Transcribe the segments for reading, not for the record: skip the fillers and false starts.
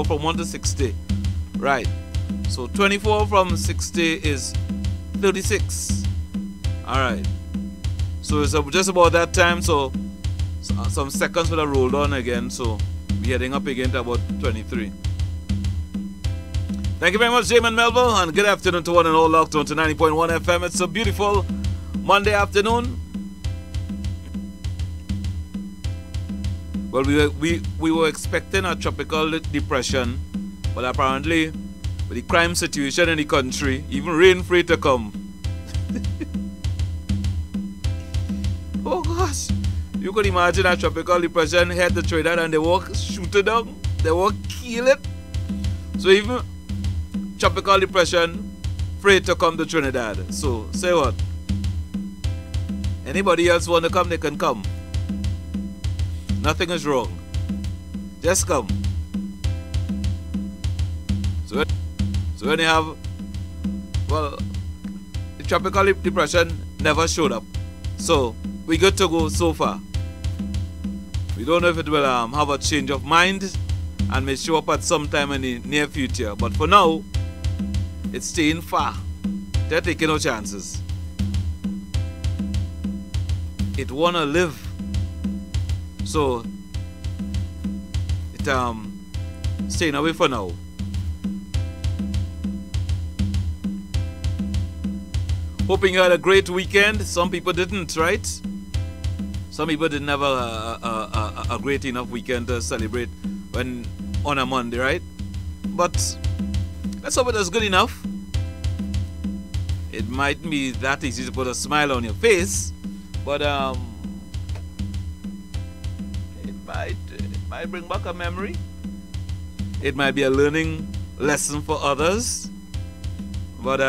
from 1 to 60. Right. So 24 from 60 is 36. Alright. So it's just about that time. So some seconds would have rolled on again. So we're heading up again to about 23. Thank you very much, Jamin Melville, and good afternoon to one and all locked on to 90.1 FM. It's a beautiful Monday afternoon. Well, we were expecting a tropical depression, but apparently, with the crime situation in the country, even rain free to come. Oh gosh, you could imagine a tropical depression hit the Trinidad and they walk shoot it down, they walk kill it. So even tropical depression free to come to Trinidad. So say what? Anybody else want to come, they can come. Nothing is wrong. Just come. So when you have, well, the tropical depression never showed up. So we good to go so far. We don't know if it will have a change of mind and may show up at some time in the near future. But for now, it's staying far. They're taking no chances. It wanna live. So it staying away for now. Hoping you had a great weekend. Some people didn't, right? Some people didn't have a great enough weekend to celebrate when on a Monday, right? But let's hope it was good enough. It might be that easy to put a smile on your face, but it might bring back a memory. It might be a learning lesson for others, but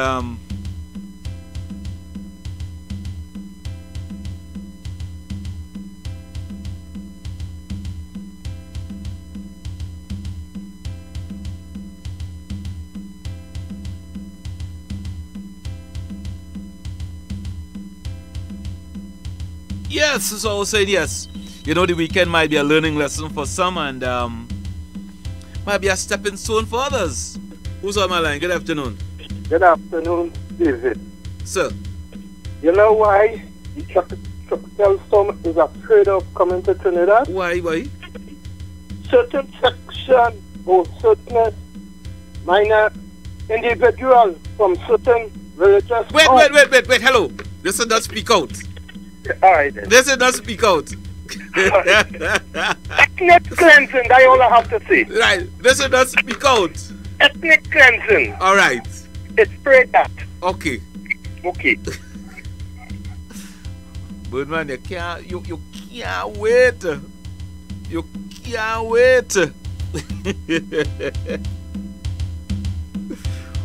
yes, so I was saying yes. You know, the weekend might be a learning lesson for some and might be a stepping stone for others. Who's on my line? Good afternoon. Good afternoon, David. Sir. You know why the tropical storm is afraid of coming to Trinidad? Why? Certain section or certain minor individuals from certain religious... Wait, hello. This is not speak out. Alright then. This is not speak out. Ethnic cleansing, that's all I have to say. Right, this is not speak out. Ethnic cleansing. Alright. It's spread that. Okay. Birdman, you can't wait. You can't wait.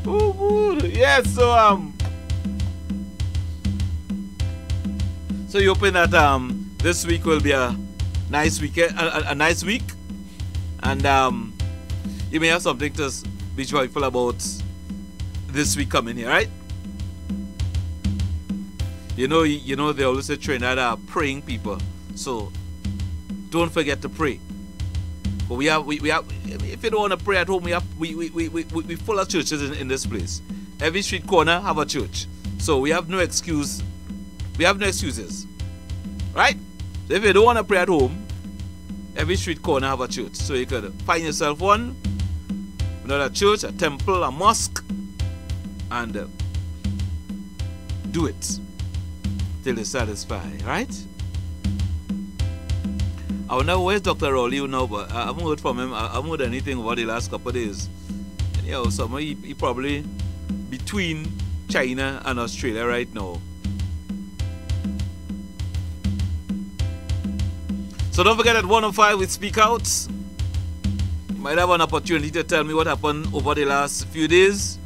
Oh, good. Yes, so you hoping that this week will be a nice weekend, a nice week, and you may have something to be joyful about this week coming here, right? You know they always say Trinidad are praying people, so don't forget to pray. But we have if you don't want to pray at home, we full of churches in this place. Every street corner have a church, so we have no excuse. We have no excuses, right? So if you don't want to pray at home, every street corner have a church, so you could find yourself one, another church, a temple, a mosque, and do it till you're satisfied, right? I don't know where's Dr. Rowley now, but I haven't heard from him. I haven't heard anything over the last couple of days. And, he probably between China and Australia right now. So don't forget at 105 we speak out. You might have an opportunity to tell me what happened over the last few days.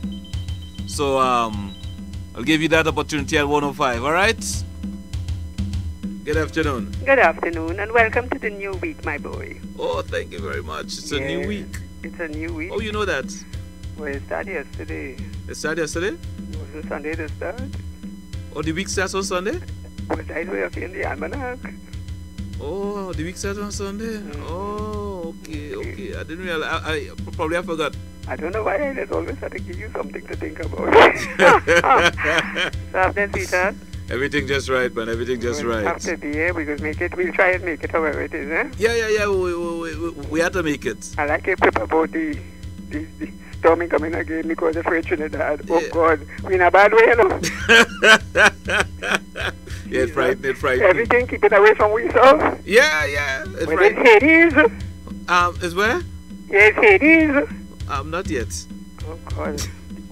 So I'll give you that opportunity at 105, alright? Good afternoon. Good afternoon and welcome to the new week, my boy. Oh, thank you very much. It's a new week. It's a new week. Oh, you know that? Well, it started yesterday. It started yesterday? Was it Sunday to start? Oh, the week starts on Sunday? Well, that's way up in the almanac. Oh, the week starts on Sunday? Oh, Okay. I didn't realize. I probably I forgot. I don't know why I just always have to give you something to think about. So after sweetheart. Everything just right, man. Everything just right. After the year, we will make it. We'll try and make it however it is, eh? Yeah. We have to make it. I like it about the storming coming again because of Trinidad. Oh God, we in a bad way, you know. Yeah, it's frightening. Everything keep it away from we so. Yeah. It's Where right. is Hades? Is where? Yes, Hades. Not yet. Oh God.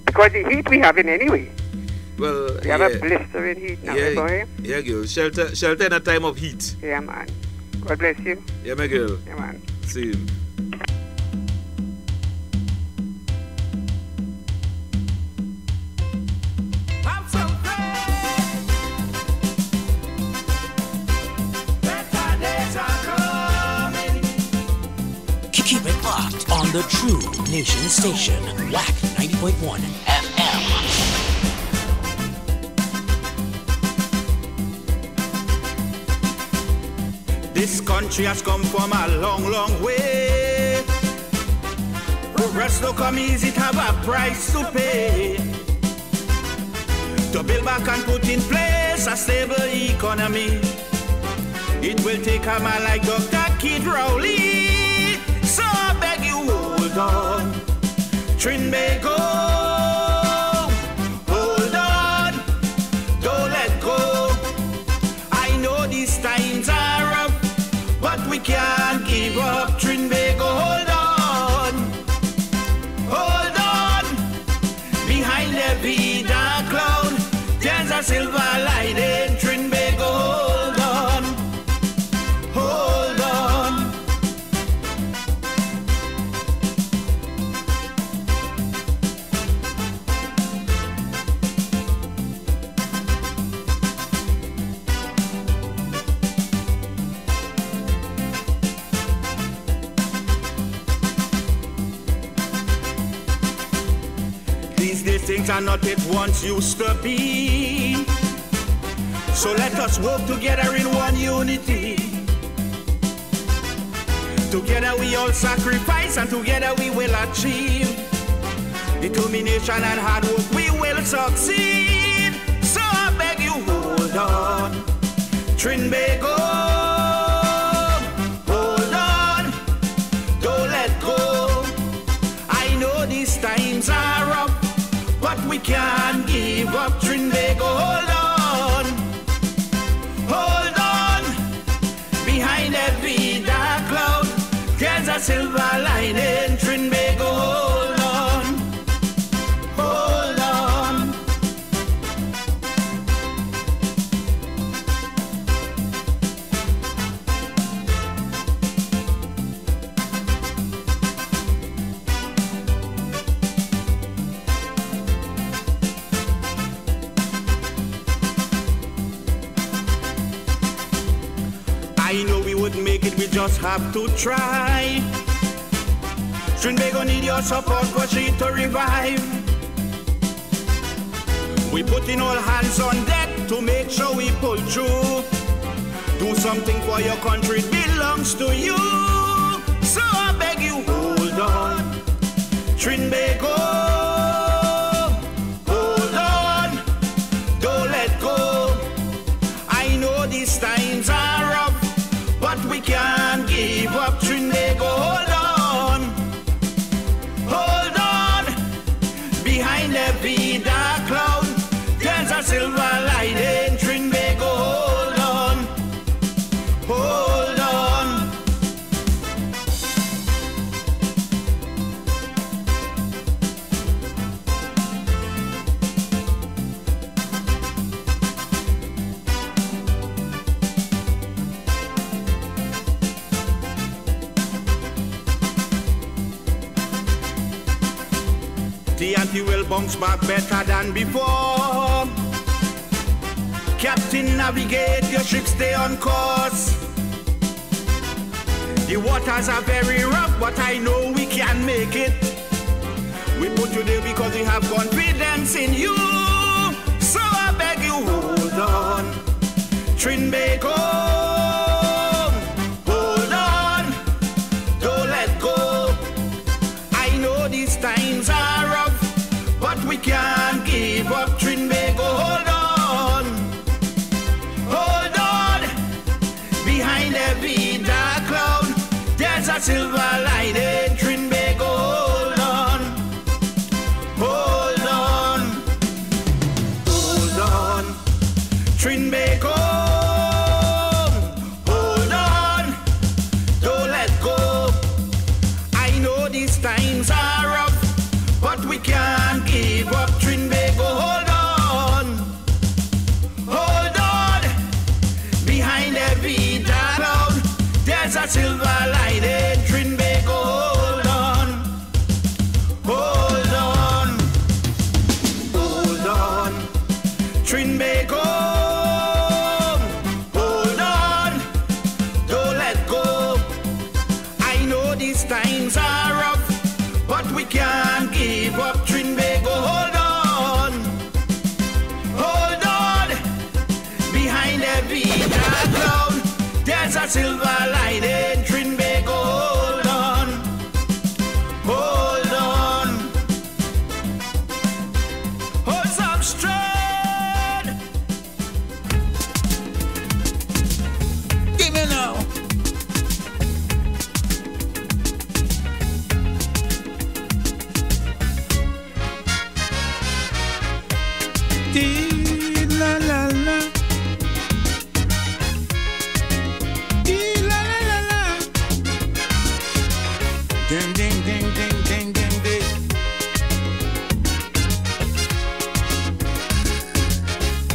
Because the heat we having anyway. Well, We have a blistering heat now, my boy. Yeah, girl. Shelter in a time of heat. Yeah, man. God bless you. Yeah, my girl. Yeah, man. See you. Keep it locked on the True Nation Station, WAC 90.1 FM. This country has come from a long, long way. Progress no come easy, it have a price to pay. To build back and put in place a stable economy, it will take a man like Dr. Kid Rowley. So I beg you, hold on, Trinbago, hold on, don't let go. I know these times are rough, but we can't give up. Trinbago, hold on, behind every dark cloud, there's a silver lining. Trinbago, hold on. Things are not it once used to be. So let us work together in one unity. Together we all sacrifice and together we will achieve. Determination and hard work, we will succeed. So I beg you, hold on, Trinbago, hold on, don't let go. I know these times are rough, but we can't give up. Trinbago, hold on, behind every dark cloud, there's a silver lining. Trinbago, hold on. I know we wouldn't make it, we just have to try. Trinbago need your support for she to revive. We put in all hands on deck to make sure we pull through. Do something for your country, it belongs to you. So I beg you, hold on, Trinbago, hold on, don't let go. I know these times are rough, but we can't give up. Trinbago, hold on, behind every dark cloud, there's a silver lining. Trinbago, hold on. The anti will bounce back better than before. Captain, navigate your ship, stay on course. The waters are very rough, but I know we can make it. We put you there because we have confidence in you. So I beg you, hold on, Trinbago, hold on, don't let know these times are rough, but we can't give up. Trinbago, hold on. Hold on. Behind every dark cloud, there's a silver lining. Trinbago, hold on. Hold on. Hold on. Trinbago. Hold on. Don't let go. I know these times are rough, but we can't give up. Trinbago, hold on. Hold on. Behind every dark cloud, there's a silver lining. Trinbago, hold on. Hold on. Hold on. Trinbago. Hold on. Don't let go. I know these times are rough, but we can't give up. Trinbago, hold on. Hold on. Behind every dark cloud, there's a silver lining. Trinbago, hold on. Hold on. Hold some strength. Give me now. Dee la la la. Dee la la la la. Ding ding ding ding ding ding ding.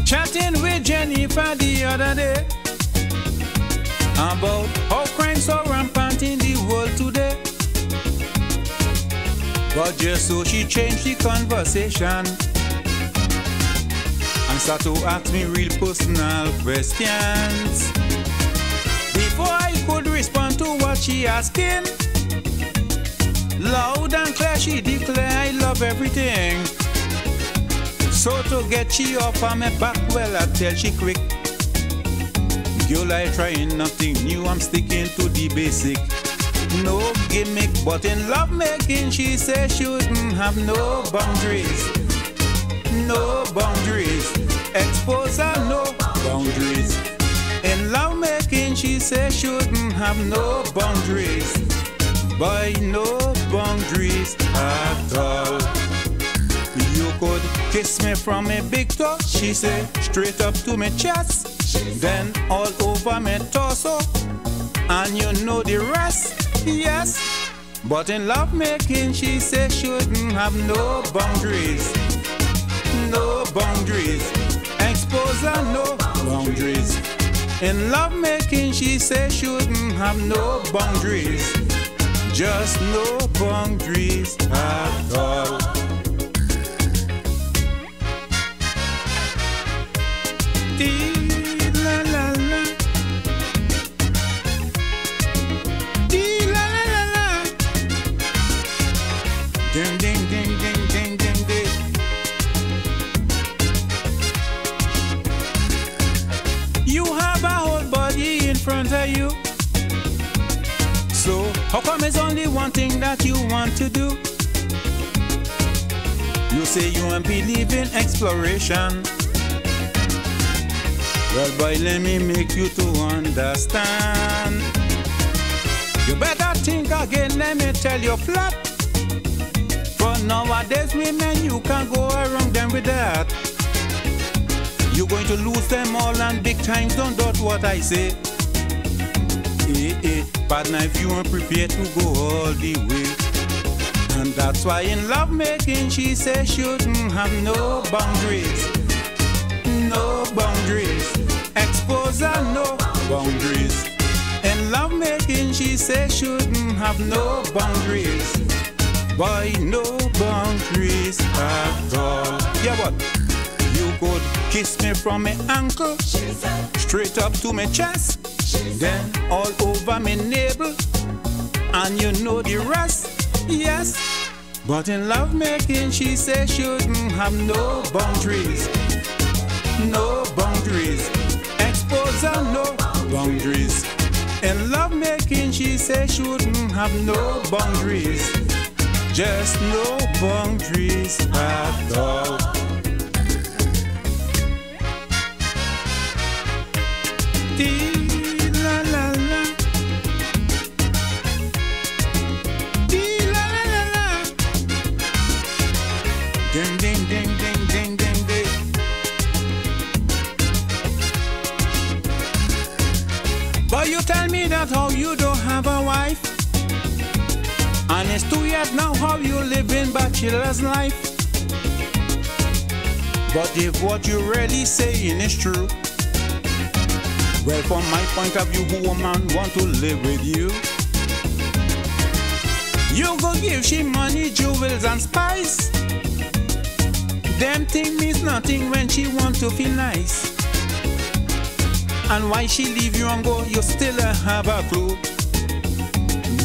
Chatting with Jennifer the other day about how crime so rampant in the world today. But just so she changed the conversation and start to ask me real personal questions. Before I could respond to what she asking, loud and clear she declare I love everything. So to get she off on my back, well I tell she quick, girl, I trying nothing new, I'm sticking to the basic. No gimmick, but in love making she says shouldn't have no boundaries. No boundaries. Exposure, no boundaries. In love making she says shouldn't have no boundaries. Boy, no boundaries at all. You could kiss me from a big toe, she said, straight up to my chest, then all over my torso, and you know the rest, yes. But in love making she said shouldn't have no boundaries. No boundaries. Exposure, no boundaries. In love making she said shouldn't have no boundaries. Just no boundaries at all. Dee la la la. Dee la la la la. Ding ding ding ding ding ding ding. You have a whole body in front of you. So how come it's only one thing that you want to do? You say you don't believe in exploration. Well, boy, let me make you to understand. You better think again, let me tell you flat. For nowadays, women, you can't go around them with that. You're going to lose them all and big time, don't doubt what I say. Partner, if you weren't prepared to go all the way. And that's why in love making, she says shouldn't have no boundaries. No boundaries. Exposure, no boundaries. In love making, she says shouldn't have no boundaries. Boy, no boundaries at all. Yeah, what? You could kiss me from my ankle, straight up to my chest, then all over my navel, and you know the rest, yes. But in love making, she says shouldn't have no boundaries. No boundaries. Exposure, no boundaries. In love making, she says shouldn't have no boundaries. just no boundaries at all. Dee la la la, dee la la la, ding ding ding ding ding ding ding. But you tell me that how you don't have a wife, and it's 2 years now how you live in bachelor's life. But if what you're really saying is true, well, from my point of view, who a man want to live with you? You go give she money, jewels and spice. Them thing means nothing when she want to feel nice. And why she leave you and go, you still have a clue.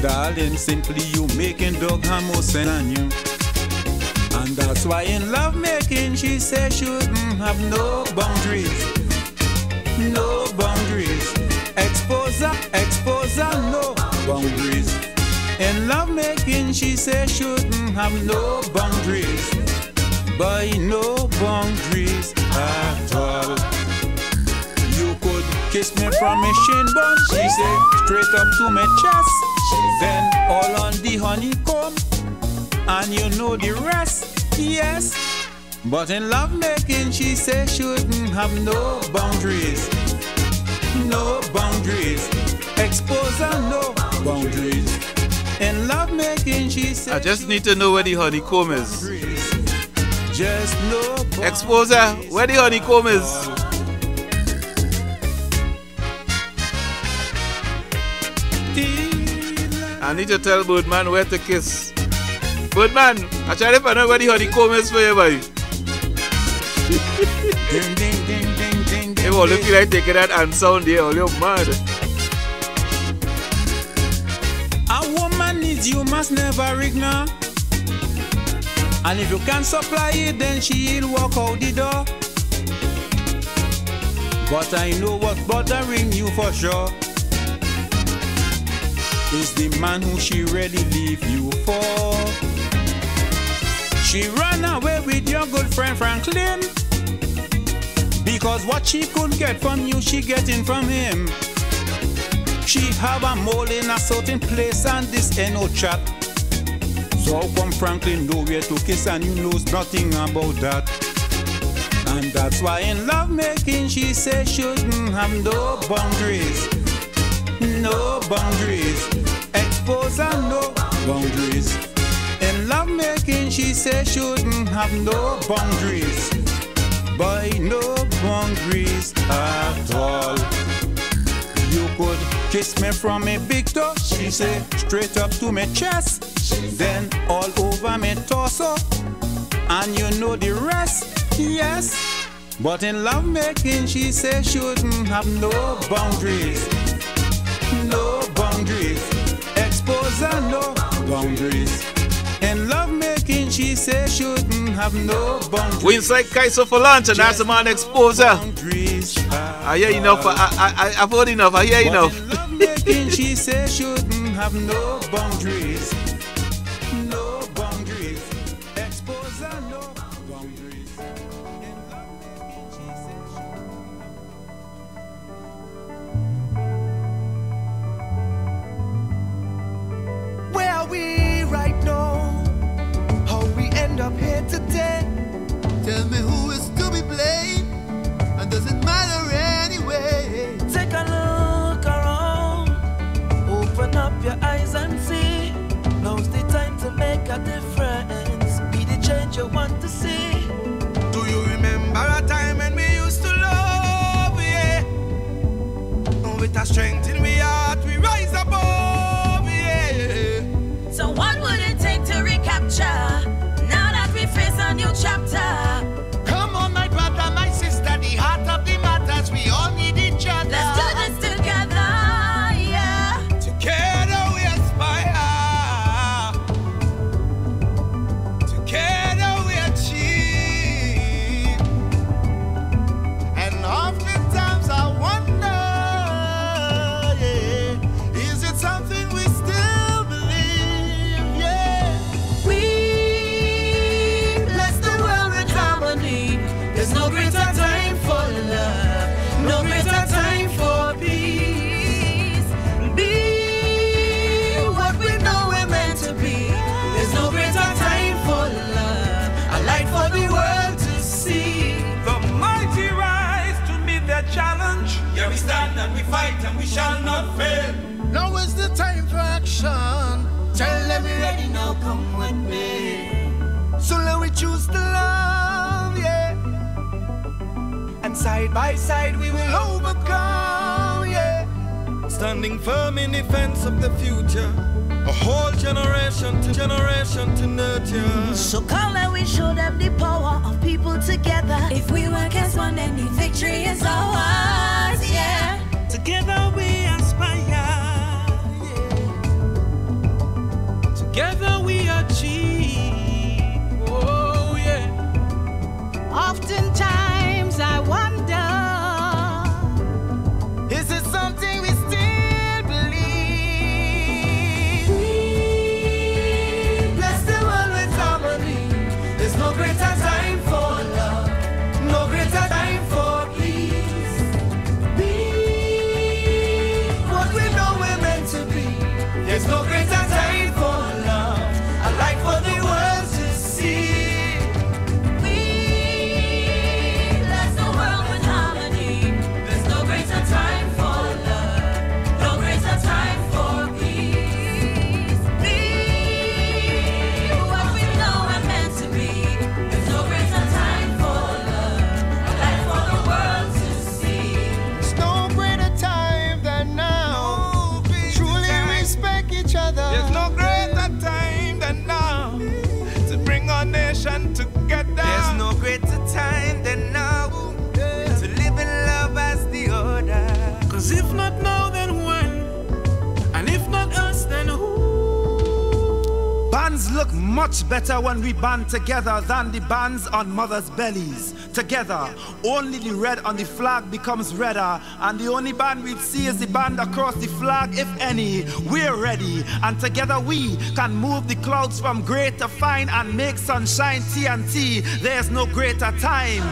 Darling, simply you making dog have more sense than you. And that's why in love making she say shouldn't have no boundaries. No boundaries. Exposure, exposure, no boundaries. In love making she say shouldn't have no boundaries. Boy, no boundaries at all. You could kiss me from my shin bun, she say, straight up to my chest. Then all on the honeycomb, and you know the rest, yes. But in love making she say shouldn't have no boundaries. No boundaries. Exposure, no boundaries. In love making she say I just need to know where the honeycomb is. Just no boundaries. Exposure, where the honeycomb is. I need to tell Birdman where to kiss. Birdman, I try to find out where the honeycomb is for you, boy. Ding, ding, ding, ding, ding, Hey, all you feel like taking that and sound there, all you're mad. A woman needs you must never ignore. And if you can't supply it, then she'll walk out the door. But I know what's bothering you for sure. Is the man who she really leave you for. She ran away with your good friend Franklin, because what she could get from you, she getting from him. She have a mole in a certain place and this ain't no chat. So how come Franklin know where to kiss and you knows nothing about that? And that's why in love making she say shouldn't have no boundaries. No boundaries. Exposure, no boundaries. In love making she say shouldn't have no boundaries. Boy, no boundaries at all. You could kiss me from a big toe, she say, straight up to my chest, then all over my torso, and you know the rest, yes. But in love making she say shouldn't have no boundaries. No boundaries. Exposure, no boundaries. In love making she say shouldn't have no boundaries. We inside Kaiser for lunch and that's the man Exposure. I hear enough. I've heard enough. I hear enough. In love making she say shouldn't have no boundaries. No boundaries. Exposure, no boundaries. In love making she say where are we right now? How we end up here today? Tell me who is to be blamed, and does it matter anyway? Take a look around, open up your eyes and see. Now's the time to make a difference. Be the change you want to see. Do you remember a time when we used to love, yeah? With a strength in we heart, we rise above, yeah. So what would it take to recapture, now that we face a new chapter? Come on, my brother, my sister, the heart of the matters, we all need each other. Let's do this together, yeah. Together we aspire. stand and we fight and we shall not fail. Now is the time for action. Tell them we're ready now, come with me. So let we choose to love, yeah. And side by side we will overcome, yeah. Standing firm in defense of the future. A whole generation to nurture. So come and we show them the power of people together. If we work as one, then the victory is ours, yeah. Together we aspire, yeah. Together we achieve, oh yeah. Oftentimes I wonder, is it something we still believe? Bless the world with harmony. There's no greater time for love, no greater time for peace. Be what we know we're meant to be. There's no greater time for love, a light for the world to see. Bless the world with harmony. There's no greater time for love, no greater time for peace. Be what we know we're meant to be. There's no greater time for love, a light for the world to see. There's no greater time than now. Truly respect each other. There's no greater time than now to bring our nation together. There's no greater time than now to live in love as the order. Cause if not now, then when? And if not us, then who? Bands look much better when we band together than the bands on mothers' bellies. Together, only the red on the flag becomes redder, and the only band we'd see is the band across the flag, if any. We're ready, and together we can move the clouds from gray to fine and make sunshine TNT. There's no greater time.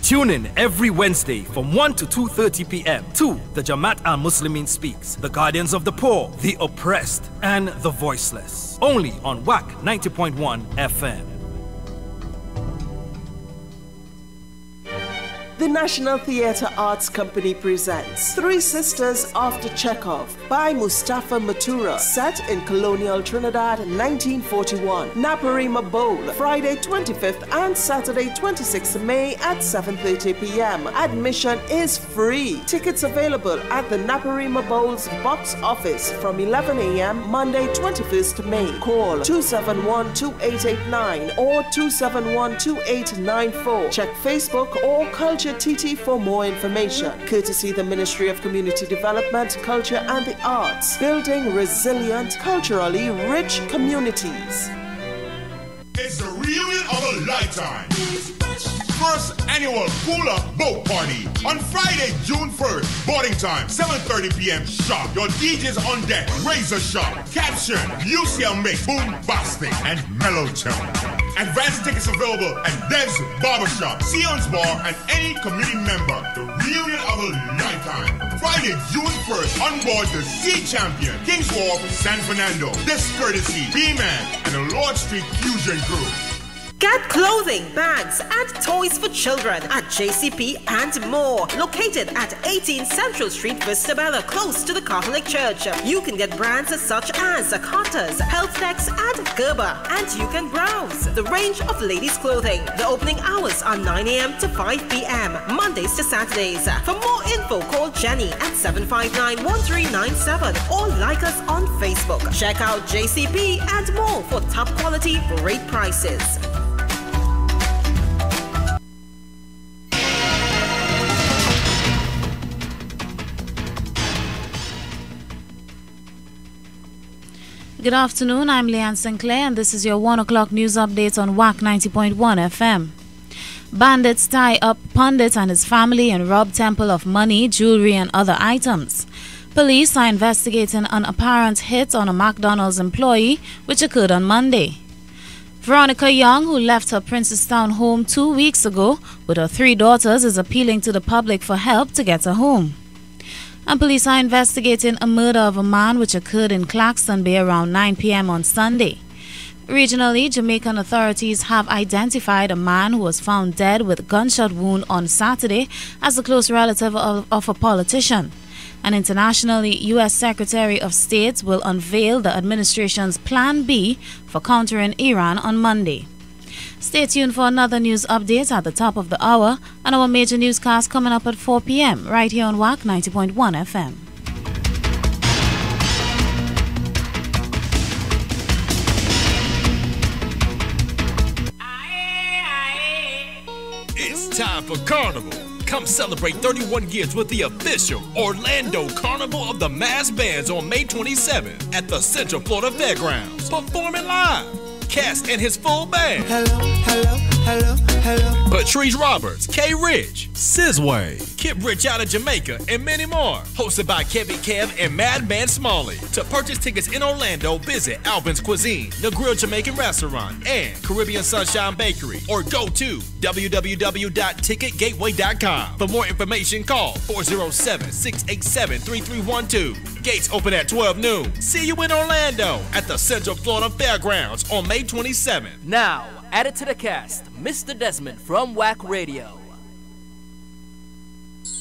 Tune in every Wednesday from 1 to 2:30 p.m. to the Jamaat al-Muslimin Speaks, the guardians of the poor, the oppressed, and the voiceless. Only on WAC 90.1 FM. The National Theatre Arts Company presents Three Sisters After Chekhov by Mustafa Matura, set in colonial Trinidad 1941. Naparima Bowl, Friday 25th and Saturday 26th May at 7:30 p.m. Admission is free. Tickets available at the Naparima Bowl's box office from 11 a.m. Monday 21st May. Call 271-2889 or 271-2894. Check Facebook or Culture TT for more information. Courtesy the Ministry of Community Development, Culture and the Arts. Building resilient, culturally rich communities. It's the reunion of a lifetime. First annual Cool Up Boat Party on Friday, June 1st. Boarding time, 7:30 p.m. sharp. Your DJs on deck, Razor Sharp, Caption, UCL Mix, Boombastic, and Mellow Tone. Advance tickets available at Dev's Barbershop, Sion's Bar, and any community member. The reunion of a lifetime. Friday, June 1st, on board the Sea Champion, King's Wharf, San Fernando. This courtesy, B-Man and the Lord Street Fusion Group. Get clothing, bags, and toys for children at JCP and more. Located at 18 Central Street, Vista Bella, close to the Catholic Church. You can get brands such as Carter's, Healthdex, and Gerber, and you can browse the range of ladies' clothing. The opening hours are 9 a.m. to 5 p.m. Mondays to Saturdays. For more info, call Jenny at 759-1397 or like us on Facebook. Check out JCP and more for top quality, great prices. Good afternoon, I'm Leanne Sinclair and this is your 1 o'clock news update on WAC 90.1 FM. Bandits tie up Pundit and his family and rob temple of money, jewelry and other items. Police are investigating an apparent hit on a McDonald's employee which occurred on Monday. Veronica Young, who left her Princestown home 2 weeks ago with her 3 daughters, is appealing to the public for help to get her home. And police are investigating a murder of a man which occurred in Claxton Bay around 9 p.m. on Sunday. Regionally, Jamaican authorities have identified a man who was found dead with a gunshot wound on Saturday as a close relative of a politician. And internationally, U.S. Secretary of State will unveil the administration's Plan B for countering Iran on Monday. Stay tuned for another news update at the top of the hour and our major newscast coming up at 4 p.m. right here on WAC 90.1 FM. It's time for Carnival. Come celebrate 31 years with the official Orlando Carnival of the Mass Bands on May 27th at the Central Florida Fairgrounds. Performing live, Cass and his full band. Hello. Patrice Roberts, K. Rich, Sizway, Kip Rich out of Jamaica, and many more. Hosted by Kevin Kev and Madman Smalley. To purchase tickets in Orlando, visit Alvin's Cuisine, The Grill Jamaican Restaurant, and Caribbean Sunshine Bakery, or go to www.ticketgateway.com. For more information, call 407-687-3312. Gates open at 12 noon. See you in Orlando at the Central Florida Fairgrounds on May 27th. Now, added to the cast, Mr. Desmond from WAC Radio.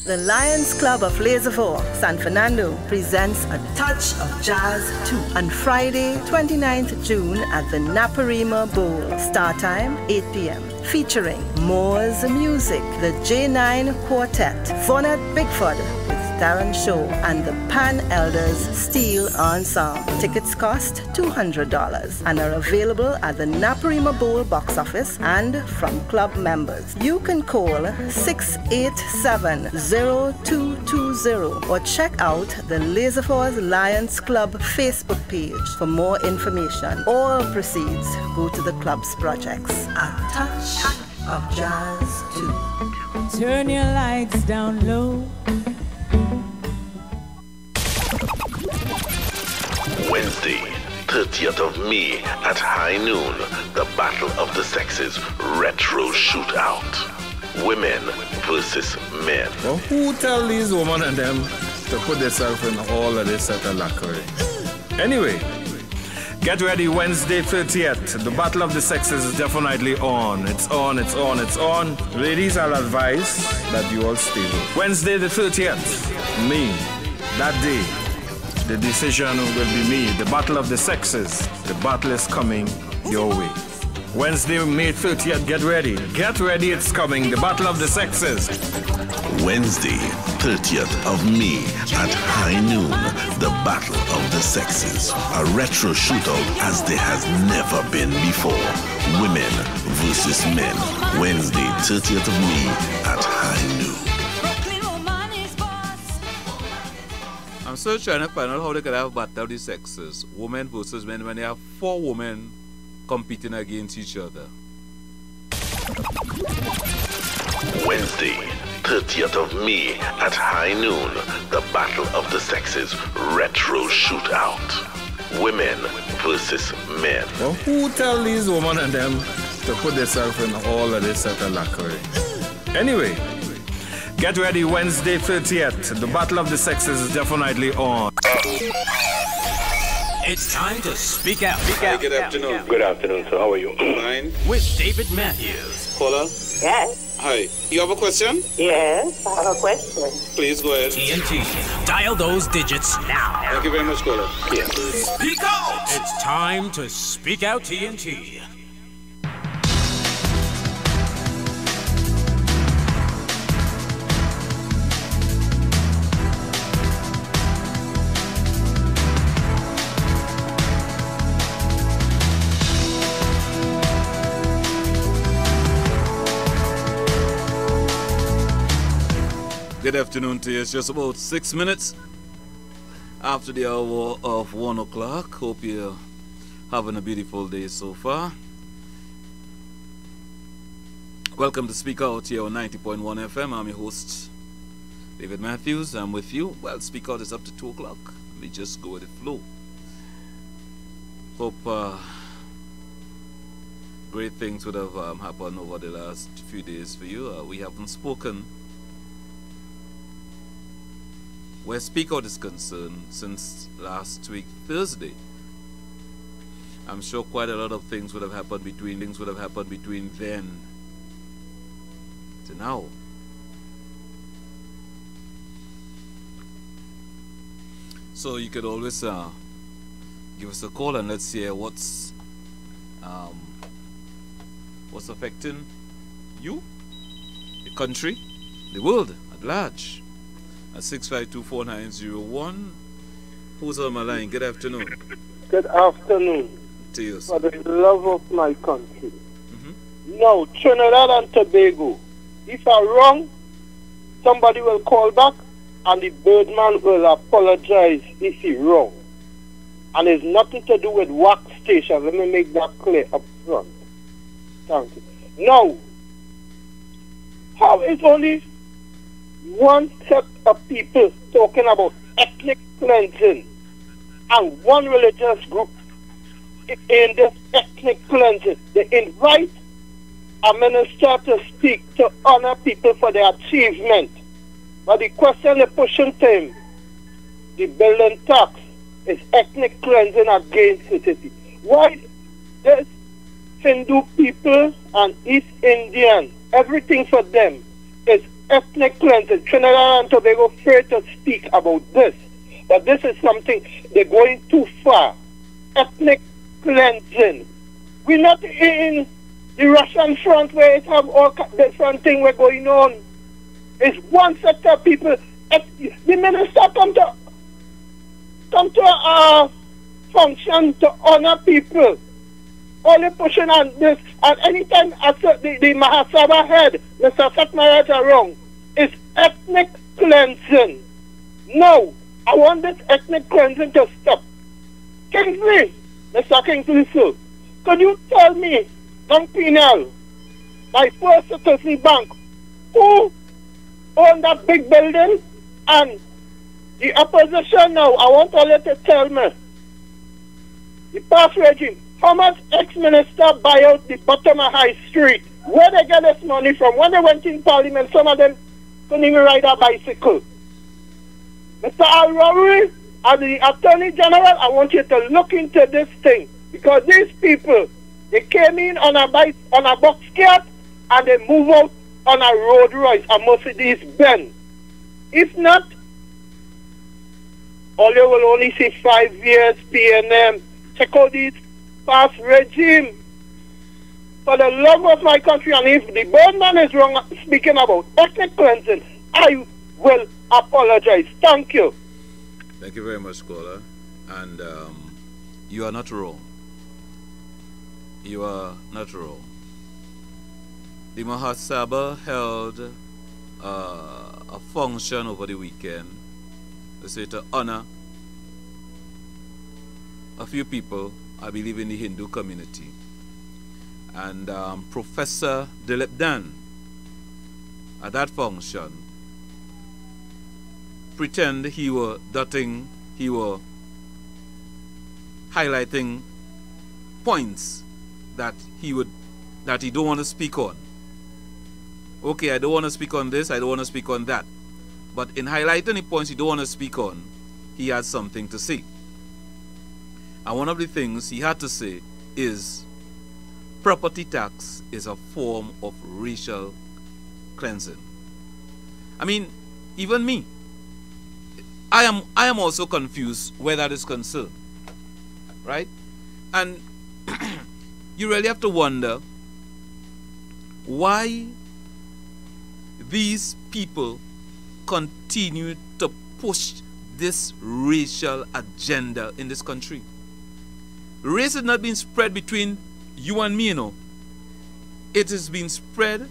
The Lions Club of Laserville, San Fernando, presents A Touch of Jazz 2 on Friday, 29th June at the Naparima Bowl. Start time, 8 p.m. Featuring Moore's Music, the J9 Quartet, Vonnet Bigford with Darren Shaw, and the Pan Elders Steel Ensemble. Tickets cost $200 and are available at the Naparima Bowl box office and from club members. You can call 687-0220 or check out the Laserforce Lions Club Facebook page for more information. All proceeds go to the club's projects. A Touch of Jazz 2. Turn your lights down low. Wednesday, 30th of May at high noon, the Battle of the Sexes Retro Shootout. Women versus men. Well, who tell these women and them to put themselves in all of this at a lacquery? Anyway, get ready Wednesday 30th. The Battle of the Sexes is definitely on. It's on. Ladies, I'll advise that you all stay home. Wednesday the 30th, me, that day. The decision will be made. The Battle of the Sexes. The battle is coming your way. Wednesday, May 30th, get ready. Get ready, it's coming. The Battle of the Sexes. Wednesday, 30th of May at high noon, the Battle of the Sexes. A retro shootout as there has never been before. Women versus men. Wednesday, 30th of May at high noon. I'm still trying to find out how they could have battle of the sexes, women versus men, when they have 4 women competing against each other. Wednesday, 30th of May at high noon, the Battle of the Sexes Retro Shootout. Women versus men. Well, who tell these women and them to put themselves in all of this at a lacquery? Anyway, get ready Wednesday 30th. The Battle of the Sexes is definitely on. It's time to speak out. Hi, good afternoon. Good afternoon, sir. How are you? Fine. With David Matthews. Caller? Yes. Hi. You have a question? Yes, I have a question. Please go ahead. TNT. Dial those digits now. Thank you very much, caller. Yes. Speak out! It's time to speak out, TNT. Good afternoon to you. It's just about 6 minutes after the hour of 1 o'clock. Hope you're having a beautiful day so far. Welcome to Speak Out here on 90.1 FM. I'm your host, David Matthews. I'm with you. Well, Speak Out is up to 2 o'clock. Let me just go with the flow. Hope great things would have happened over the last few days for you. We haven't spoken where Speak Out is concerned since last week, Thursday. I'm sure quite a lot of things would have happened between then to now. So you could always give us a call and let's hear what's affecting you, the country, the world at large. At 6524901. Who's on my line? Good afternoon. Good afternoon. To you, for the love of my country. Now, Trinidad and Tobago, if I'm wrong, somebody will call back and the birdman will apologize if he's wrong. And it's nothing to do with wax station. Let me make that clear up front. Thank you. Now, how is only one set of people talking about ethnic cleansing and one religious group in this ethnic cleansing? They invite a minister to speak to honor people for their achievement. But the question they're pushing to him, the building tax, is ethnic cleansing against society. Why this Hindu people and East Indian, everything for them is ethnic cleansing. Trinidad and Tobago afraid to speak about this. But this is something, they're going too far. Ethnic cleansing. We're not in the Russian front where it have all different things were going on. It's one set of people. The minister come to a function to honor people. Only pushing on this, and anytime the Mahasabha head, Mr. Satmaraj are wrong, it's ethnic cleansing. No, I want this ethnic cleansing to stop. Kingsley, Mr. Kingsley, sir, could you tell me, Young Penal, my First Citizen Bank, who owned that big building? And the opposition now, I want all you to tell me, the past regime, how much ex-minister buy out the bottom of High Street? Where they get this money from? When they went in Parliament, some of them couldn't even ride a bicycle. Mr. Al-Rawri, as the Attorney General, I want you to look into this thing. Because these people, they came in on a box cab and they move out on a Rolls Royce, a Mercedes Benz. If not, all you will only see 5 years PNM. Check out these past regime. For the love of my country, and if the birdman is wrong speaking about ethnic cleansing, I will apologize. Thank you. Thank you very much, caller. And you are not wrong. You are not wrong. The Mahasabha held a function over the weekend, let's say, to honor a few people, I believe, in the Hindu community. And Professor Dilip Dan, at that function, pretend he were highlighting points that he don't want to speak on. Okay, I don't want to speak on this, I don't want to speak on that. But in highlighting the points he don't want to speak on, he has something to say. And one of the things he had to say is property tax is a form of racial cleansing. I mean, even me, I am also confused where that is concerned, right? And you really have to wonder why these people continue to push this racial agenda in this country. Race has not been spread between you and me, you know. It has been spread,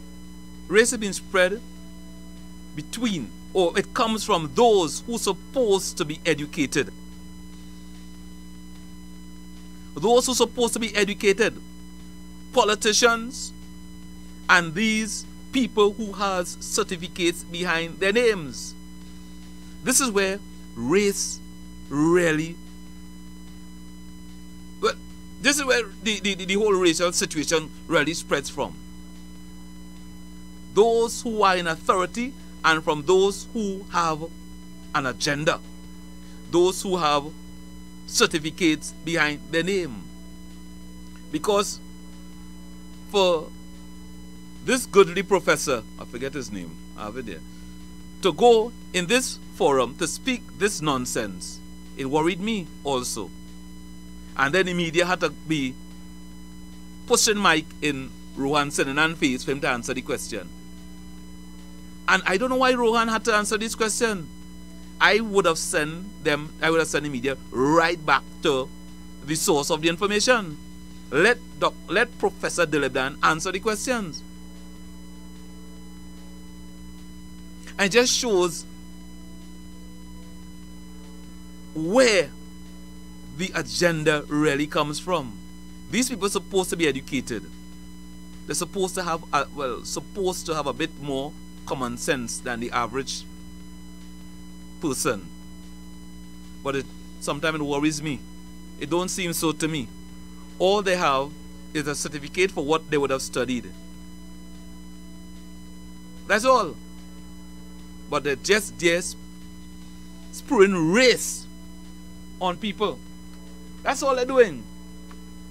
race has been spread between, or it comes from those who are supposed to be educated. Those who are supposed to be educated, politicians, and these people who has certificates behind their names. This is where race really, well, this is where the whole racial situation really spreads from. Those who are in authority and from those who have an agenda. Those who have certificates behind their name. Because for this goodly professor, I forget his name, I have it there, to go in this forum to speak this nonsense, it worried me also. And then the media had to be pushing Mike in Rohan Sinanan face for him to answer the question. And I don't know why Rohan had to answer this question. I would have sent the media right back to the source of the information. Let Professor Dilibdan answer the questions. And it just shows where the agenda really comes from. These people are supposed to be educated. They're supposed to have a bit more common sense than the average person. But sometimes it worries me. It don't seem so to me. All they have is a certificate for what they would have studied. That's all. But they're just spewing race on people. That's all they're doing.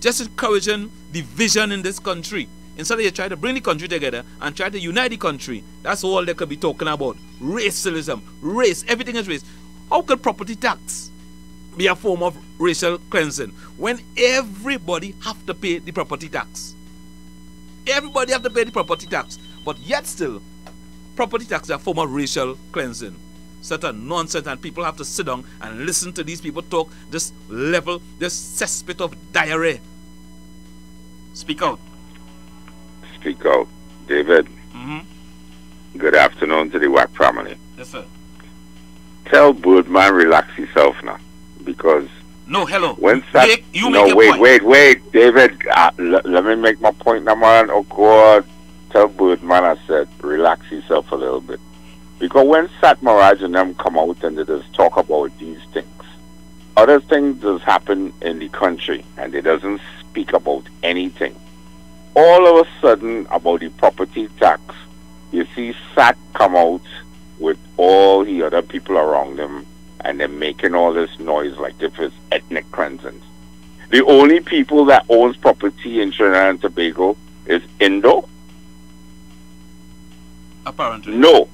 Just encouraging division in this country. Instead of you try to bring the country together and try to unite the country. That's all they could be talking about. Racialism, race, everything is race. How could property tax be a form of racial cleansing when everybody have to pay the property tax? Everybody have to pay the property tax. But yet still, property tax is a form of racial cleansing. Such a nonsense, and people have to sit down and listen to these people talk this level, this cesspit of diarrhea. Speak out. Speak out. David. Good afternoon to the WAC family. Yes, sir. Tell Birdman relax himself now. Because... No, hello. When wait, David. Let me make my point now, man. Oh, God. Tell Birdman I said, relax yourself a little bit. Because when Sat Maraj and them come out and they just talk about these things, other things does happen in the country and they doesn't speak about anything. All of a sudden about the property tax, you see Sat come out with all the other people around them and they're making all this noise like if it's ethnic cleansing. The only people that owns property in Trinidad and Tobago is Indo. Apparently. No.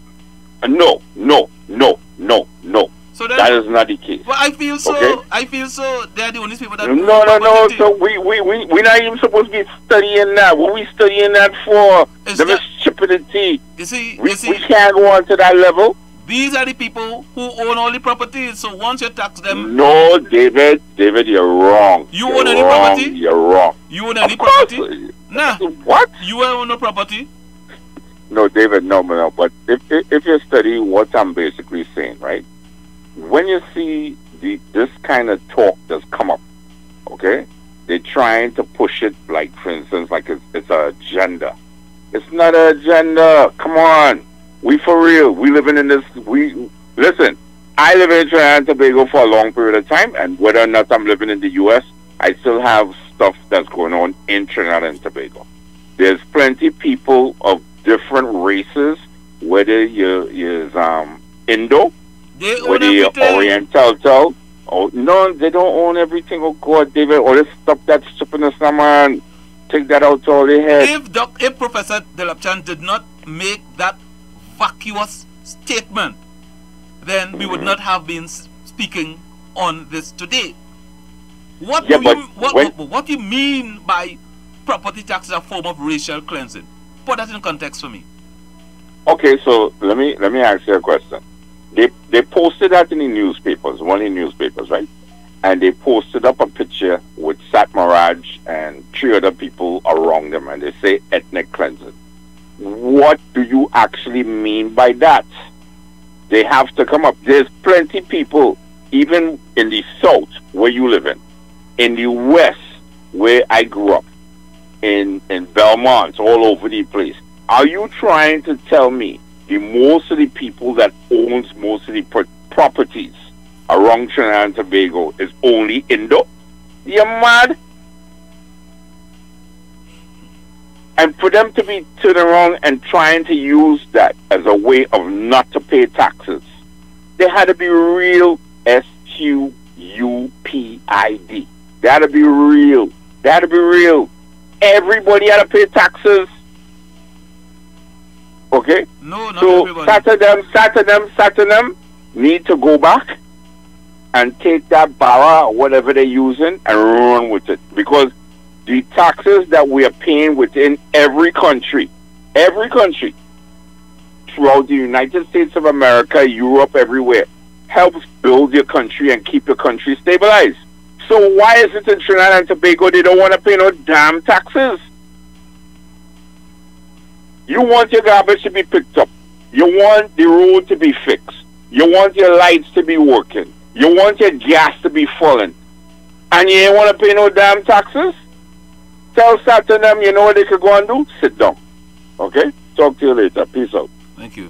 So then, that is not the case. Well, I feel so. Okay? I feel so. They are the only people that. No. So we're not even supposed to be studying that. What we studying that for? The stupidity. You see, we can't go on to that level. These are the people who own all the properties. So once you tax them. No, David, you're wrong. You own any property? You're wrong. You own any property? Nah. What? You own no property? No, David, no. But if you study what I'm basically saying, right? When you see this kind of talk that's come up, okay? They're trying to push it like, for instance, like it's an agenda. It's not an agenda. Come on. We for real. We living in this. Listen, I live in Trinidad and Tobago for a long period of time, and whether or not I'm living in the U.S., I still have stuff that's going on in Trinidad and Tobago. There's plenty people of different races, whether you're Indo, whether you're Oriental. Oh, no, they don't own everything. Oh, God, David, all this stuff that's stupidness, man. Take that out to all their head. If Professor Delapchan did not make that vacuous statement, then we would not have been speaking on this today. What do you mean by property tax is a form of racial cleansing? Put that in context for me. Okay, so let me ask you a question. They posted that in the newspapers, one of the newspapers, right? And they posted up a picture with Sat Maraj and 3 other people around them, and they say ethnic cleansing. What do you actually mean by that? They have to come up. There's plenty people, even in the south where you live in the west where I grew up, in Belmont, all over the place. Are you trying to tell me most of the people that owns most of the properties around Trinidad and Tobago is only Indo? You're mad? And for them to be turning around and trying to use that as a way of not to pay taxes, they had to be real SQUPID. They had to be real. They had to be real. everybody had to pay taxes. Okay? No, not so everybody. Saturn need to go back and take that barra or whatever they're using and run with it. Because the taxes that we are paying within every country, throughout the United States of America, Europe, everywhere, helps build your country and keep your country stabilized. So why is it in Trinidad and Tobago they don't want to pay no damn taxes? You want your garbage to be picked up. You want the road to be fixed. You want your lights to be working. You want your gas to be falling. And you ain't want to pay no damn taxes? Tell Saturn you know what they could go and do? Sit down. Okay? Talk to you later. Peace out. Thank you.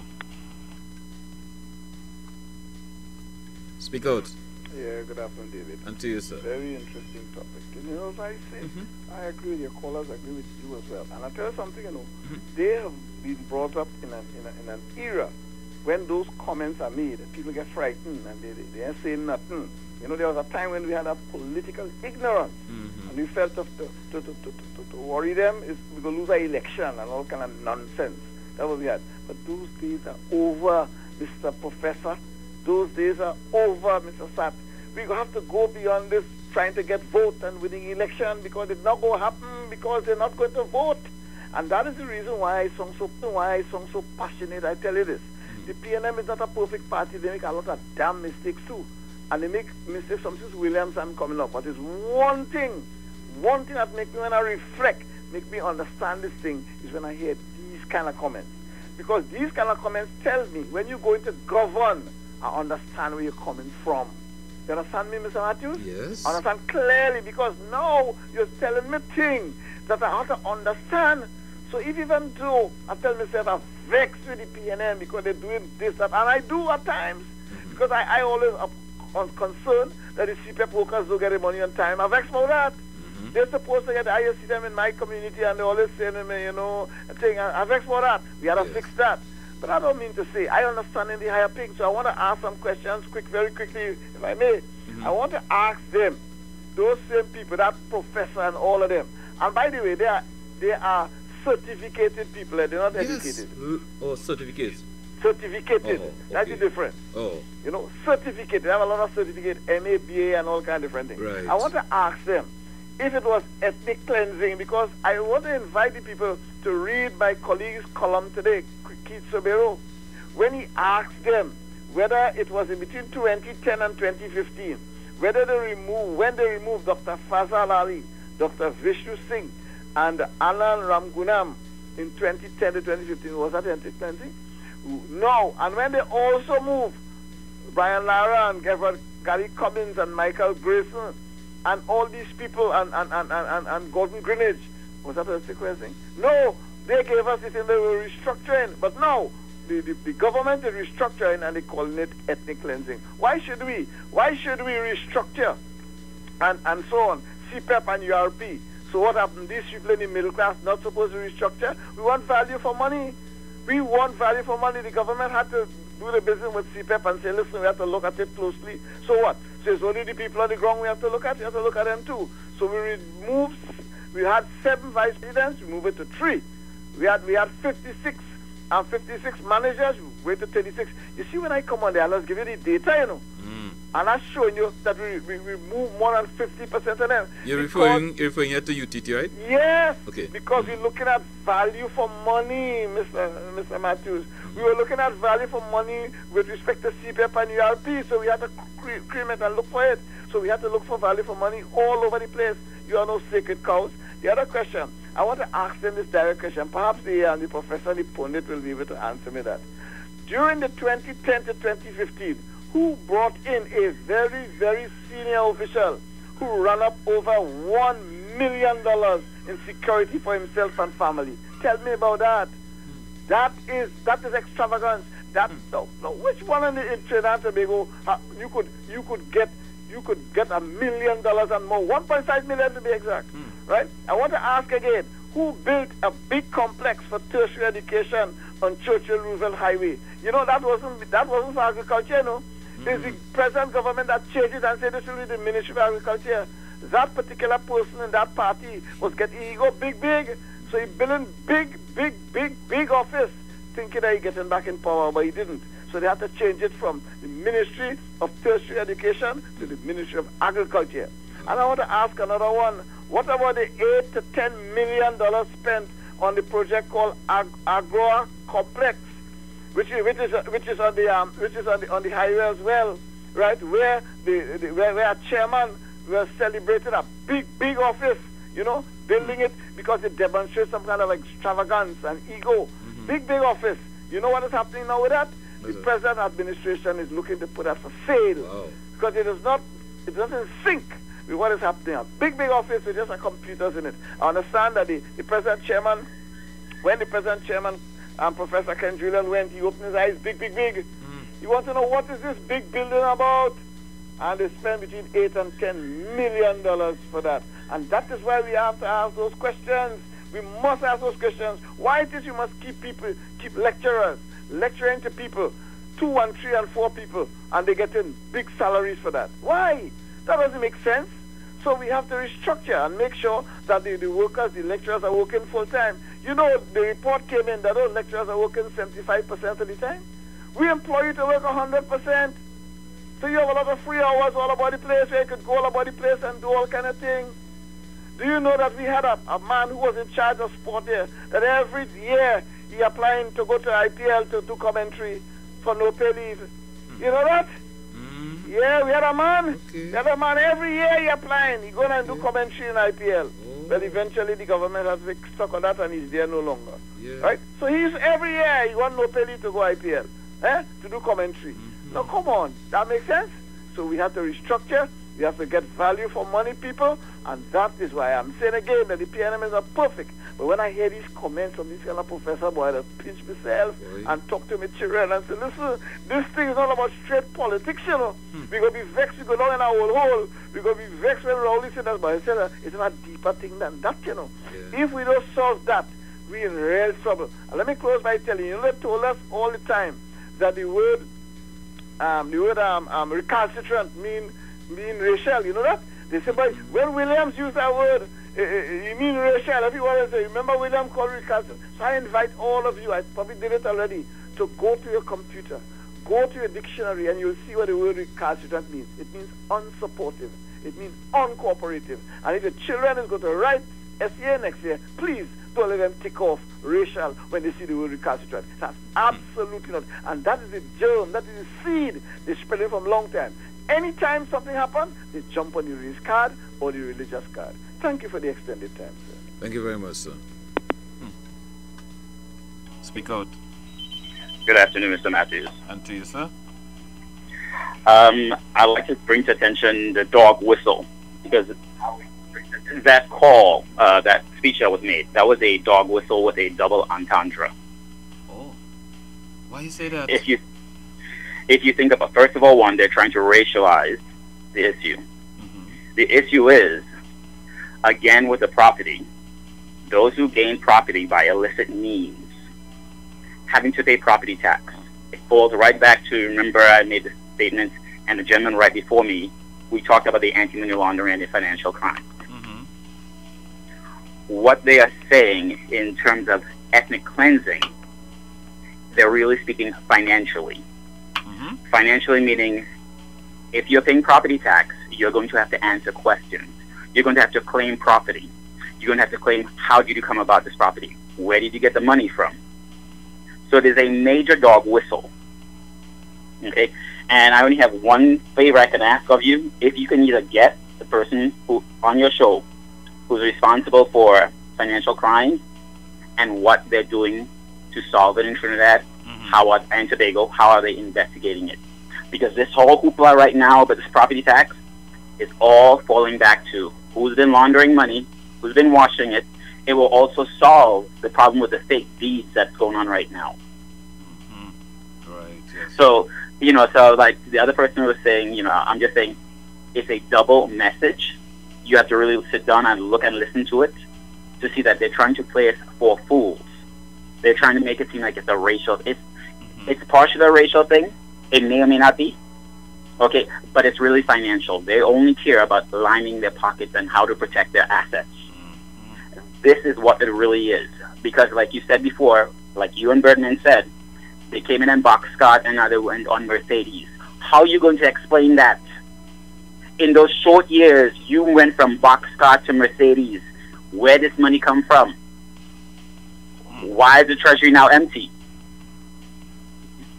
Speak out. Yeah, good afternoon, David. And to you, sir. Very interesting topic. You know, as I say, I agree with your callers, I agree with you as well. And I'll tell you something, you know, they have been brought up in an era when those comments are made, people get frightened and they ain't saying nothing. You know, there was a time when we had a political ignorance, and we felt to worry them is we're going to lose our election and all kind of nonsense. That was what we had. But those days are over, Mr. Professor. Those days are over, Mr. Sat. We have to go beyond this trying to get vote and winning election because it's not going to happen because they're not going to vote. And that is the reason why I sung so passionate. I tell you this. The PNM is not a perfect party. They make a lot of damn mistakes too. And they make mistakes from since Williams I'm coming up. But it's one thing that makes me when I reflect, make me understand this thing is when I hear these kind of comments. Because these kind of comments tell me when you're going to govern, I understand where you're coming from. You understand me, Mr. Matthews? Yes. I understand clearly because now you're telling me things that I have to understand. So if even though I tell myself I'm vexed with the PNM because they're doing this, that, and I do at times, because I always am concerned that the CPEP workers don't get the money on time. I'm vexed about that. They're supposed to get, I see them in my community and they always saying to me, you know, saying, I'm vexed for that. We got to fix that. But I don't mean to say, I understand in the higher ping, so I want to ask some questions very quickly, if I may. I want to ask them, those same people, that professor and all of them. And by the way, they are certificated people, they're not educated. Oh, certificates. Certificated. Oh, okay. That's the difference. Oh. You know, certificate. They have a lot of certificate, MA, BA, and all kind of different things. Right. I want to ask them if it was ethnic cleansing, because I want to invite the people to read my colleague's column today, Keith Sobero, when he asked them whether it was in between 2010 and 2015, when they removed Dr. Fazal Ali, Dr. Vishnu Singh, and Anand Ramgunam in 2010 to 2015, was that ethnic cleansing? No. And when they also moved Brian Lara and Gary Cummins and Michael Grayson and all these people and Gordon Greenidge, was that ethnic cleansing? No. They gave us it in the restructuring, but now the government is restructuring and they're calling it ethnic cleansing. Why should we restructure and so on, CPEP and URP? So what happened? These people in the middle class not supposed to restructure? We want value for money. We want value for money. The government had to do the business with CPEP and say, listen, we have to look at it closely. So what? So it's only the people on the ground we have to look at. We have to look at them too. So we had 7 vice presidents, we moved it to 3. We had 56 and 56 managers, we went to 36. You see, when I come on there, let's give you the data, you know. And I'm showing you that we move more than 50% of them. You're referring here to UTT, right? Yes. Okay. Because we're looking at value for money, Mr. Matthews. We were looking at value for money with respect to CPEP and URP, so we had to cream it and look for it. So we had to look for value for money all over the place. You are no sacred cows. The other question, I want to ask them this direct question. Perhaps the professor and the pundit will be able to answer me that. During the 2010 to 2015, who brought in a very, very senior official who ran up over $1 million in security for himself and family? Tell me about that. That is extravagance. No, which one in Trinidad and Tobago you could get $1 million and more, 1.5 million to be exact, right? I want to ask again, who built a big complex for tertiary education on Churchill-Roosevelt Highway? You know, that wasn't for agriculture, you know. It's the present government that changed it and said this will be the Ministry of Agriculture. that particular person in that party was getting ego big, so he building big office, thinking that he getting back in power, but he didn't. So they had to change it from the Ministry of Tertiary Education to the Ministry of Agriculture. And I want to ask another one. What about the $8 to $10 million spent on the project called Agro Complex, which is on the highway as well, right? Where where a chairman was celebrating a big office, building it because it demonstrates some kind of extravagance and ego. Big office. You know what is happening now with that? The present administration is looking to put that for sale because it doesn't sync with what is happening. A big office with just a computers in it. I understand that the present chairman, when the present chairman, Professor Ken Julian went, he opened his eyes big. He wants to know what is this big building about, and they spend between $8 and $10 million for that. And that is why we have to ask those questions. We must ask those questions. Why it is you must keep lecturers lecturing to people, 2 and 3 and 4 people, and they getting big salaries for that? Why? That doesn't make sense. So we have to restructure and make sure that the workers, the lecturers are working full time. The report came in that those lecturers are working 75% of the time. We employ you to work 100%. So you have a lot of free hours all about the place where you could go all about the place and do all kind of things. Do you know that we had a man who was in charge of sport here, that every year he applying to go to IPL to do commentary for no pay leave? You know that? Yeah, we had a man. We had a man every year he applying. He go and do commentary in IPL. But eventually the government has stuck on that and he's there no longer. Right? So he's every year he want no pay leave to go IPL. To do commentary. Now come on. That makes sense? So we have to restructure. We have to get value for money, people, and that is why I'm saying again that the PNMs are perfect. But when I hear these comments from this kind of professor, boy, I pinch myself and talk to my children and say, listen, this thing is not about straight politics, We're going to be vexed, we go down in our old hole. We're going to be vexed when all these things, but I said it's not a deeper thing than that, If we don't solve that, we're in real trouble. And let me close by telling you, they told us all the time that the word recalcitrant mean racial, you know that? They say, but when Williams used that word, you mean racial. Everyone will say, remember William called recalcitrant? So I invite all of you, I probably did it already, to go to your computer, go to your dictionary, and you'll see what the word recalcitrant means. It means unsupportive. It means uncooperative. And if the children is going to write SEA next year, please don't let them tick off racial when they see the word recalcitrant. That's absolutely not. And that is the germ, that is the seed they spread it from long time. Anytime something happens, they jump on the race card or the religious card. Thank you for the extended time, sir. Thank you very much, sir. Speak out. Good afternoon, Mr. Matthews. And to you, sir. I'd like to bring to attention the dog whistle, because that call, that speech that was made, that was a dog whistle with a double entendre. Oh. Why you say that? If you think about, first of all, one, they're trying to racialize the issue. The issue is, again, with the property, those who gain property by illicit means, having to pay property tax. It falls right back to, remember I made the statement, and the gentleman right before me, we talked about the anti-money laundering and the financial crime. What they are saying in terms of ethnic cleansing, they're really speaking financially. Financially meaning, if you're paying property tax, you're going to have to answer questions. You're going to have to claim property. You're going to have to claim, how did you come about this property? Where did you get the money from? So there's a major dog whistle. Okay? And I only have one favor I can ask of you. If you can either get the person who on your show who's responsible for financial crime and what they're doing to solve it in Trinidad, and Tobago, how are they investigating it? Because this whole hoopla right now about this property tax is all falling back to who's been laundering money, who's been washing it. It will also solve the problem with the fake deeds that's going on right now. Right, yes. So, so like the other person was saying, I'm just saying it's a double message. You have to really sit down and look and listen to it to see that they're trying to play us for fools. They're trying to make it seem like it's a racial, it's partially a racial thing. It may or may not be. Okay, but it's really financial. They only care about lining their pockets and how to protect their assets. This is what it really is. Because like you said before, like you and Birdman said, they came in boxcar and now they went on Mercedes. How are you going to explain that? In those short years, you went from boxcar to Mercedes. Where does money come from? Why is the treasury now empty?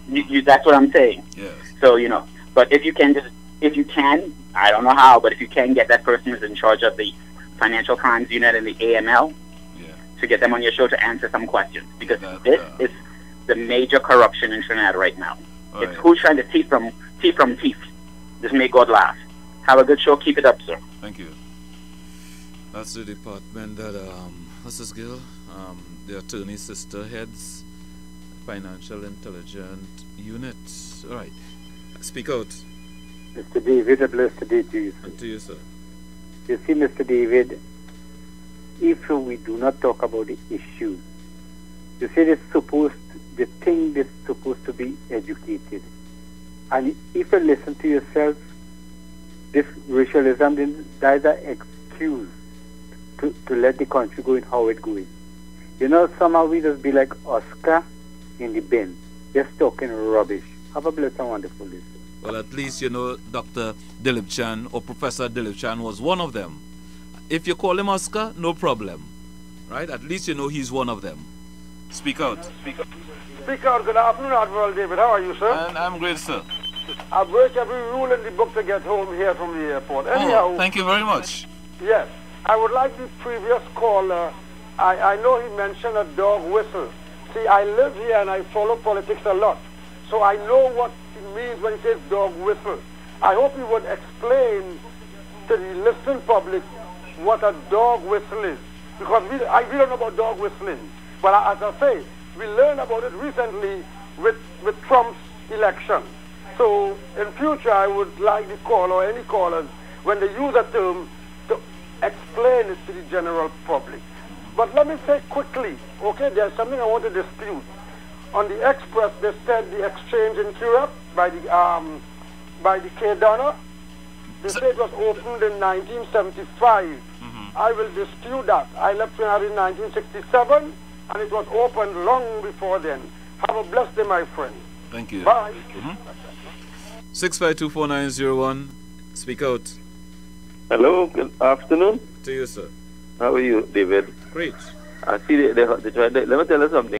That's what I'm saying. Yes. So, but if you can, I don't know how, but if you can get that person who's in charge of the Financial Crimes Unit and the AML to get them on your show to answer some questions. Because this is the major corruption in Trinidad right now. It's who's trying to thief from thief. Just make God laugh. Have a good show. Keep it up, sir. Thank you. That's the department that, what's this girl? The attorney sister heads Financial Intelligence Unit. All right. Speak out. Mr. David, a blessed day to you, sir. And to you, sir. You see, Mr. David, if we do not talk about the issues, you see, the thing is supposed to be educated. And if you listen to yourself, this racialism, that is an excuse to let the country go in how it's going. Somehow we just be like Oscar in the bin, just talking rubbish. Have a blessed and wonderful day. Well, at least, Dr. Dilip Chan or Professor Dilip Chan was one of them. If you call him Oscar, no problem. Right? At least he's one of them. Speak out. Speak out. Good afternoon, Admiral David. How are you, sir? And I'm great, sir. I break every rule in the book to get home here from the airport. Anyhow, thank you very much. Yes. I would like the previous caller. I know he mentioned a dog whistle. See, I live here and I follow politics a lot. So I know what it means when he says dog whistle. I hope he would explain to the listening public what a dog whistle is. Because we don't know about dog whistling. But as I say, we learned about it recently with Trump's election. So in future, I would like the caller or any callers, when they use a term, to explain it to the general public. But let me say quickly, okay, there's something I want to dispute. On the Express, they said the exchange in Europe by the K. Donner, they say it was opened in 1975. I will dispute that. I left Trinidad in 1967, and it was opened long before then. Have a blessed day, my friend. Thank you. Bye. 6524901. Speak out. Hello, good afternoon. To you, sir. How are you, David? Great. I see let me tell you something.